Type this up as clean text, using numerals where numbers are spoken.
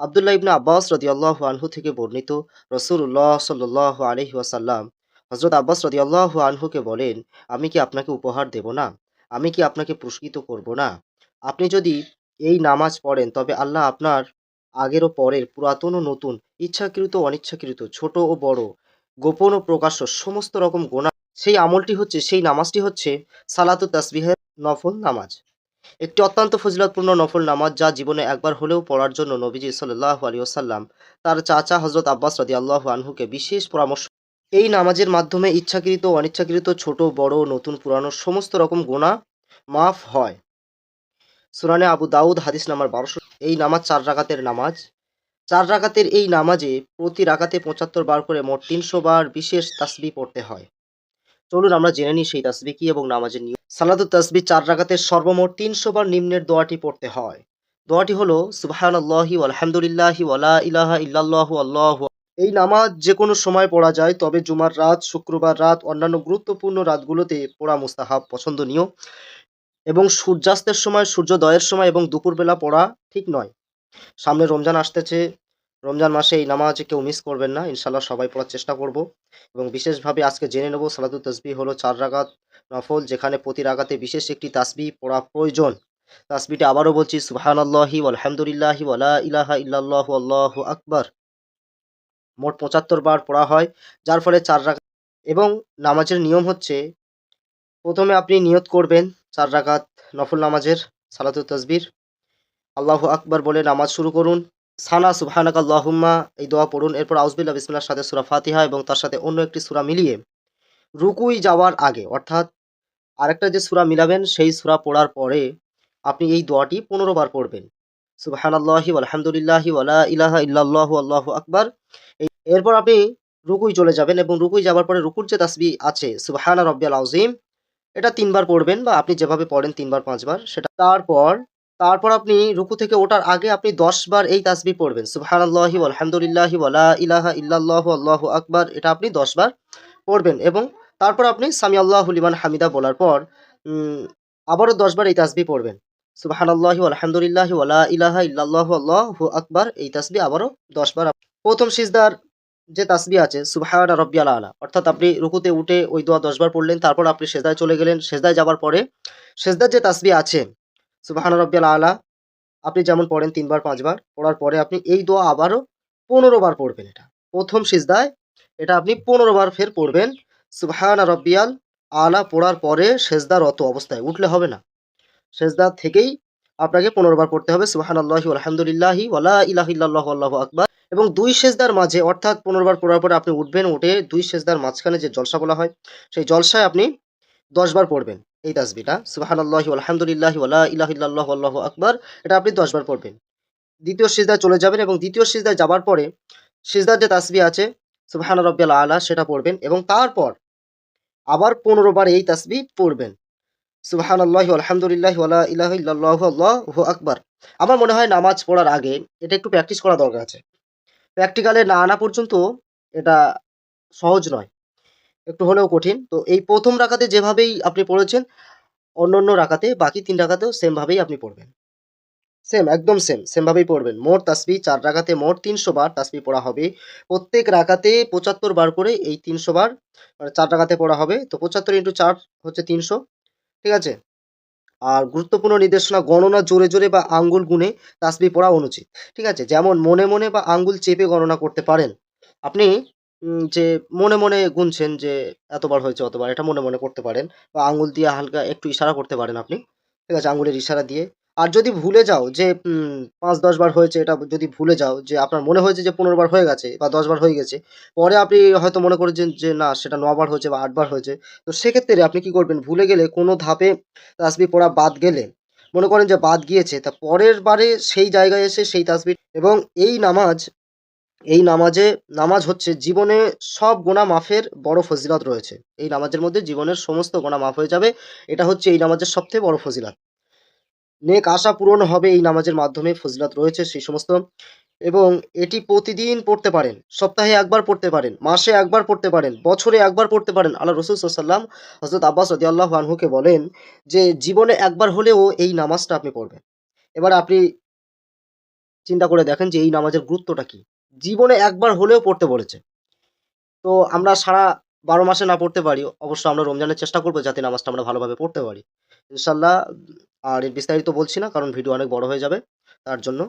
আব্দুল্লাহ ইবনে আব্বাস রাদিয়াল্লাহু আনহু থেকে বর্ণিত, রাসূলুল্লাহ সাল্লাল্লাহু আলাইহি ওয়াসাল্লাম হযরত আব্বাস রাদিয়াল্লাহু আনহুকে বলেন, "আমি কি আপনাকে উপহার দেব না? আমি কি আপনাকে পুরস্কৃত করব না? আপনি যদি এই নামাজ পড়েন তবে আল্লাহ আপনার আগের ও পরের, পুরাতন ও নতুন, ইচ্ছাকৃত ও অনিচ্ছাকৃত, ছোট ও বড়, গোপন ও প্রকাশ্য সমস্ত রকম গুনাহ, সেই নামাজটি হচ্ছে সালাতুত তাসবিহের নফল নামাজ। একটি অত্যন্ত ফজিলতপূর্ণ নফল নামাজ যা জীবনে একবার হলেও পড়ার জন্য নবীজি সাল্লাল্লাহু আলাইহি ওয়াসাল্লাম তার চাচা হযরত আব্বাস রাদিয়াল্লাহু আনহুকে বিশেষ পরামর্শ। এই নামাজের মাধ্যমে ইচ্ছাকৃত ও অনিচ্ছাকৃত, ছোট বড়, নতুন পুরানো সমস্ত রকম গুনাহ মাফ হয়। সুনানে আবু দাউদ হাদিস নাম্বার ১২০০। এই নামাজ ৪ রাকাতের নামাজ। ৪ রাকাতের এই নামাজে প্রতি রাকাতে ৭৫ বার করে মোট ৩০০ বার বিশেষ তাসবিহ পড়তে হয়। চলুন আমরা জেনে নিই সেই তাসবিহ কি এবং নামাজের নিয়ম। সালাতুত তাসবিহ ৪ রাকাতের সর্বমোট ৩০০ বার নিম্নের দোয়াটি পড়তে হয়। দোয়াটি হলো সুবহানাল্লাহি ওয়ালহামদুলিল্লাহি ওয়ালা ইলাহা ইল্লাল্লাহু আল্লাহু। এই নামাজ যেকোনো সময় পড়া যায়, তবে জুমার রাত, শুক্রবার রাত, অন্যান্য গুরুত্বপূর্ণ রাতগুলোতে পড়া মুস্তাহাব, পছন্দনীয়, এবং সূর্যাস্তের সময়, সূর্যোদয়ের সময় এবং দুপুরবেলা পড়া ঠিক নয়। সামনে রমজান আসতেছে। রমজান মাসে এই নামাজ কেউ মিস করবেন না। ইনশাআল্লাহ সবাই পড়ার চেষ্টা করব। এবং বিশেষভাবে আজকে জেনে নেব সালাতুত তাসবিহ হলো ৪ রাকাত নফল, যেখানে প্রতি রাকাতে বিশেষ একটি তাসবিহ পড়া প্রয়োজন। তাসবিহটি আবারও বলছি, সুবহানাল্লাহি ওয়ালহামদুলিল্লাহি ওয়ালা ইলাহা ইল্লাল্লাহু আল্লাহু আকবার। মোট ৭৫ বার পড়া হয়, যার ফলে ৪ রাকাত। এবং নামাজের নিয়ম হচ্ছে, প্রথমে আপনি নিয়ত করবেন ৪ রাকাত নফল নামাজের সালাতুত তাসবিহ। আল্লাহু আকবার বলে নামাজ শুরু করুন। সানা সুবহানাকা আল্লাহুম্মা এই দোয়া পড়ুন। এরপর আউযুবিল্লাহি বিসমিল্লাহর সাথে সূরা ফাতিহা এবং তার সাথে অন্য একটি সূরা মিলিয়ে রুকুই যাওয়ার আগে, অর্থাৎ আরেকটা যে সূরা মিলাবেন সেই সূরা পড়ার পরে আপনি এই দোয়াটি ১৫ বার পড়বেন। সুবহানাল্লাহি ওয়ালহামদুলিল্লাহি ওয়ালা ইলাহা ইল্লাল্লাহু আল্লাহু আকবার। এরপর আপনি রুকুই চলে যাবেন এবং রুকুই যাবার পরে রুকুর যে তাসবিহ আছে সুবহানা রাব্বিয়াল আযীম, এটা ৩ বার পড়বেন, বা আপনি যেভাবে পড়েন ৩ বার ৫ বার সেটা। তারপর আপনি রুকু থেকে ওঠার আগে আপনি ১০ বার এই তাসবিহ পড়বেন। সুবহানাল্লাহি ওয়ালহামদুলিল্লাহি ওয়ালা ইলাহা ইল্লাল্লাহু আল্লাহু আকবার, এটা আপনি ১০ বার পড়বেন এবং তারপর আপনি সামি আল্লাহু লিমান হামিদা বলার পর উম আবারও ১০ বার এই তাসবিহ পড়বেন। সুবহানাল্লাহি ওয়ালহামদুলিল্লাহি ওয়ালা ইলাহা ইল্লাল্লাহু আল্লাহু আকবার, এই তাসবিহ আবারও ১০ বার। প্রথম সিজদার যে তাসবিহ আছে সুবহানা রাব্বিয়াল আলা, অর্থাৎ আপনি রুকুতে উঠে ওই দোয়া ১০ বার পড়লেন, তারপর আপনি সেজদায় চলে গেলেন। সেজদায় যাবার পরে সেজদার যে তাসবিহ আছে সুবহানা রাব্বিয়াল আলা, আপনি যেমন পড়েন ৩ বার ৫ বার, পড়ার পরে আপনি এই দোয়া আবারও ১৫ বার পড়বেন এটা। প্রথম সিজদায় এটা আপনি ১৫ বার ফের পড়বেন। সুবহানা রাব্বিয়াল আলা পড়ার পরে সেজদারত অবস্থায় উঠলে হবে না। সেজদা থেকেই আপনাকে ১৫ বার পড়তে হবে সুবহানাল্লাহি ওয়ালহামদুলিল্লাহি ওয়ালা ইলাহা ইল্লাল্লাহু আল্লাহু আকবার। এবং ২ সেজদার মাঝে, অর্থাৎ ১৫ বার পড়ার পরে আপনি উঠবেন, উঠে ২ সেজদার মাঝখানে যে জলসা বলা হয়, সেই জলসায় আপনি ১০ বার পড়বেন এই তাসবিহটা। সুবহানাল্লাহি ওয়ালহামদুলিল্লাহি ওয়ালা ইলাহা ইল্লাল্লাহু আল্লাহু আকবার, এটা আপনি ১০ বার পড়বেন। দ্বিতীয় সিজদায় চলে যাবেন এবং দ্বিতীয় সিজদায় যাবার পরে সিজদার যে তাসবিহ আছে সুবহানা রাব্বিয়াল আলা, সেটা পড়বেন এবং তারপর আবার ১৫ বার এই তাসবিহ পড়বেন। সুবহানাল্লাহি ওয়ালহামদুলিল্লাহি ওয়ালা ইলাহা ইল্লাল্লাহু আল্লাহু আকবার। আমার মনে হয় নামাজ পড়ার আগে এটা একটু প্র্যাকটিস করা দরকার আছে। প্র্যাকটিক্যালে না আনা পর্যন্ত এটা সহজ নয়। একটু হলেও কঠিন। তো এই ১ম রাকাতে যেভাবেই আপনি পড়েছেন, অন্যান্য রাকাতে বাকি ৩ রাকাতেও সেম ভাবেই আপনি পড়বেন। সেম, একদম সেম ভাবেই পড়বেন। মোট তাসবিহ ৪ রাকাতে মোট ৩০০ বার তাসবিহ পড়া হবে। প্রত্যেক রাকাতে ৭৫ বার করে এই ৩০০ বার, মানে ৪ রাকাতে পড়া হবে। তো ৭৫ ইন্টু ৪ হচ্ছে ৩০০। ঠিক আছে? আর গুরুত্বপূর্ণ নির্দেশনা, গণনা জোরে বা আঙ্গুল গুণে তাসবিহ পড়া অনুচিত। ঠিক আছে? যেমন মনে বা আঙ্গুল চেপে গণনা করতে পারেন। আপনি যে মনে গুনছেন যে এতবার হয়েছে অতবার, এটা মনে করতে পারেন, বা আঙ্গুল দিয়ে হালকা একটু ইশারা করতে পারেন আপনি। ঠিক আছে? আঙ্গুলের ইশারা দিয়ে। আর যদি ভুলে যাও যে ৫-১০ বার হয়েছে, এটা যদি ভুলে যাও যে আপনার মনে হয়েছে যে ১৫ বার হয়ে গেছে বা ১০ বার হয়ে গেছে। পরে আপনি হয়তো মনে করেছেন যে না, সেটা ৯ বার হয়েছে বা ৮ বার হয়েছে। তো সেক্ষেত্রে আপনি কি করবেন? ভুলে গেলে কোনো ধাপে তাসবিহ পড়া বাদ গেলে, মনে করেন যে বাদ গিয়েছে, তা পরের বারে সেই জায়গায় এসে সেই তাসবিহ। এবং নামাজ হচ্ছে জীবনে সব গুনাহ মাফের বড় ফজিলত রয়েছে। এই নামাজের মধ্যে জীবনের সমস্ত গুনাহ মাফ হয়ে যাবে। এটা হচ্ছে এই নামাজের সবথেকে বড় ফজিলত। নেক আশা পূরণ হবে এই নামাজের মাধ্যমে, ফজিলত রয়েছে সেই সমস্ত। এবং এটি প্রতিদিন পড়তে পারেন, সপ্তাহে ১ বার পড়তে পারেন, মাসে ১ বার পড়তে পারেন, বছরে ১ বার পড়তে পারেন। আল্লাহ রাসূল সাল্লাল্লাহু আলাইহি ওয়াসাল্লাম হযরত আব্বাস রাদিয়াল্লাহু আনহুকে বলেন যে জীবনে ১ বার হলেও এই নামাজটা আপনি পড়বেন। এবার আপনি চিন্তা করে দেখেন যে এই নামাজের গুরুত্বটা কি? জীবনে একবার হলেও পড়তে বলেছে। তো আমরা সারা ১২ মাসে না পড়তে পারি, অবশ্য আমরা রমজানের চেষ্টা করব যাতে নামাজটা আমরা ভালোভাবে পড়তে পারি। ইনশাআল্লাহ আর এর বিস্তারিত বলছি না কারণ ভিডিও অনেক বড় হয়ে যাবে তার জন্য।